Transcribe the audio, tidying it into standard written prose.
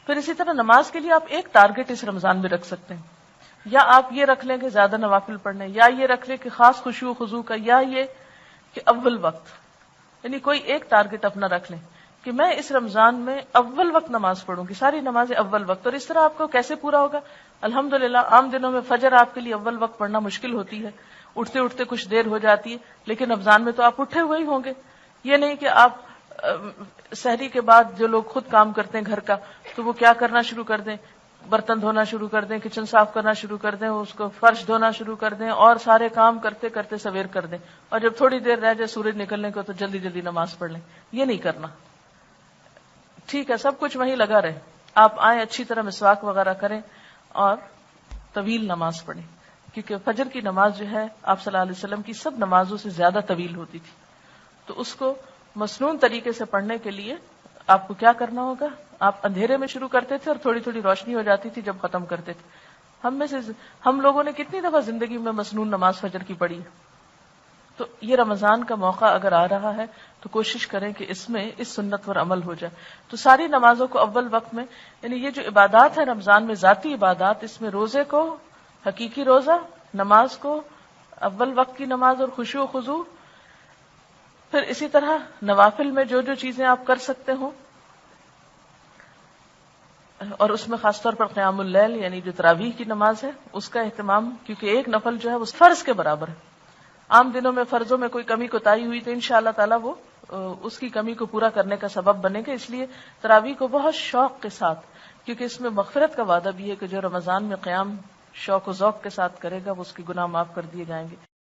پھر اسی طرح نماز کے لیے آپ ایک ٹارگٹ اس رمضان میں رکھ سکتے ہیں، یا آپ یہ رکھ لیں کہ زیادہ نوافل پڑھنے، یا یہ رکھ لیں کہ خاص خشوع و خضوع کا، یا یہ کہ اول وقت، یعنی کوئی ایک ٹارگٹ اپنا رکھ لیں کہ میں اس رمضان میں اول وقت نماز پڑھوں گی، ساری نمازیں اول وقت. اور اس طرح آپ کو کیسے پورا ہوگا؟ الحمدللہ عام دنوں میں فجر آپ کے لیے اول وقت پڑھنا مشکل ہوتی ہے، اٹھتے اٹھتے کچھ دیر ہو جاتی ہے، لیکن رمضان میں تو آپ اٹھے ہوئے ہی ہوں گے. یہ نہیں کہ آپ سحری کے بعد جو لوگ خود کام کرتے ہیں گھر کا، تو وہ کیا کرنا شروع کر دیں، برتن دھونا شروع کر دیں، کچن صاف کرنا شروع کر دیں، اس کو فرش دھونا شروع کر دیں، اور سارے کام کرتے کرتے سویر کر دیں، اور جب تھوڑی دیر رہ جائے سورج نکلنے کو تو جلدی جلدی نماز پڑھ لیں. یہ نہیں کرنا. ٹھیک ہے، سب کچھ وہیں لگا رہے، آپ آئیں اچھی طرح مسواک وغیرہ کریں اور طویل نماز پڑھیں، کیونکہ فجر کی نماز جو ہے آپ صلی اللہ علیہ وسلم کی سب نمازوں سے زیادہ طویل ہوتی تھی. تو اس کو مسنون طریقے سے پڑھنے کے لیے آپ کو کیا کرنا ہوگا؟ آپ اندھیرے میں شروع کرتے تھے اور تھوڑی تھوڑی روشنی ہو جاتی تھی جب ختم کرتے تھے. ہم لوگوں نے کتنی دفعہ زندگی میں مسنون نماز فجر کی پڑھی ہے. تو یہ رمضان کا موقع اگر آ رہا ہے تو کوشش کریں کہ اس میں اس سنت پر عمل ہو جائے. تو ساری نمازوں کو اول وقت میں، یعنی یہ جو عبادات ہے رمضان میں، ذاتی عبادات، اس میں روزے کو حقیقی روزہ، نماز کو اول وقت کی نماز اور خشوع و خضوع، پھر اسی طرح نوافل میں جو جو چیزیں آپ کر سکتے ہوں، اور اس میں خاص طور پر قیام اللیل یعنی جو تراویح کی نماز ہے اس کا اہتمام، کیونکہ ایک نفل جو ہے وہ فرض کے برابر ہے. عام دنوں میں فرضوں میں کوئی کمی کوتاہی ہوئی تو انشاءاللہ تعالیٰ وہ اس کی کمی کو پورا کرنے کا سبب بنے گا. اس لیے تراویح کو بہت شوق کے ساتھ، کیونکہ اس میں مغفرت کا وعدہ بھی ہے کہ جو رمضان میں قیام شوق و ذوق کے ساتھ کرے گا وہ اس کے گناہ معاف کر دیے جائیں گے.